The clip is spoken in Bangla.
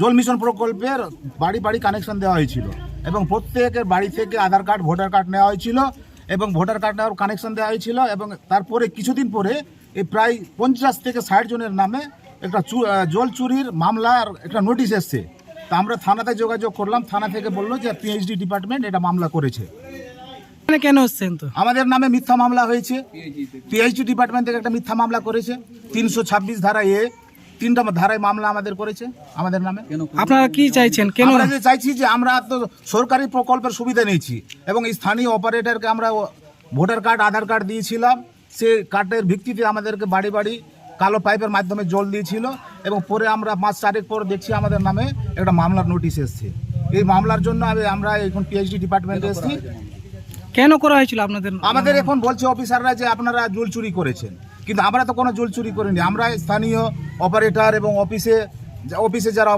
জল মিশন প্রকল্পের বাড়ি বাড়ি কানেকশন দেওয়া হয়েছিল এবং প্রত্যেকের বাড়ি থেকে আধার কার্ড ভোটার কার্ড নেওয়া হয়েছিল এবং ভোটার কার্ড নেওয়ার কানেকশন দেওয়া হয়েছিল এবং তারপরে কিছুদিন পরে এই প্রায় 50 থেকে 60 জনের নামে একটা জল চুরির মামলার একটা নোটিশ এসছে। তা আমরা থানাতে যোগাযোগ করলাম, থানা থেকে বললো যে পিএইচডি ডিপার্টমেন্ট এটা মামলা করেছে। কেন হচ্ছেন তো আমাদের নামে মিথ্যা মামলা হয়েছে, পিএইচডি ডিপার্টমেন্ট থেকে একটা মিথ্যা মামলা করেছে, 326 ধারায় 3টা ধারায় মামলা আমাদের করেছে আমাদের নামে। আপনারা কি চাইছেন? কেন আমরা যে চাইছি যে আমরা তো সরকারি প্রকল্পের সুবিধা নিয়েছি এবং স্থানীয় অপারেটরকে আমরা ভোটার কার্ড আধার কার্ড দিয়েছিলাম, সে কার্ডের ভিত্তিতে আমাদেরকে বাড়ি বাড়ি কালো পাইপের মাধ্যমে জল দিয়েছিল এবং পরে আমরা 5 তারিখ পর দেখছি আমাদের নামে একটা মামলার নোটিশ এসছে। এই মামলার জন্য আমরা এখন পিএইচডি ডিপার্টমেন্টে এসেছি। কেন করা হয়েছিল আপনাদের? আমাদের এখন বলছে অফিসাররা যে আপনারা জল চুরি করেছেন, কিন্তু আমরা তো কোনো জল চুরি করিনি। আমরা স্থানীয় অপারেটর এবং অফিসে যারা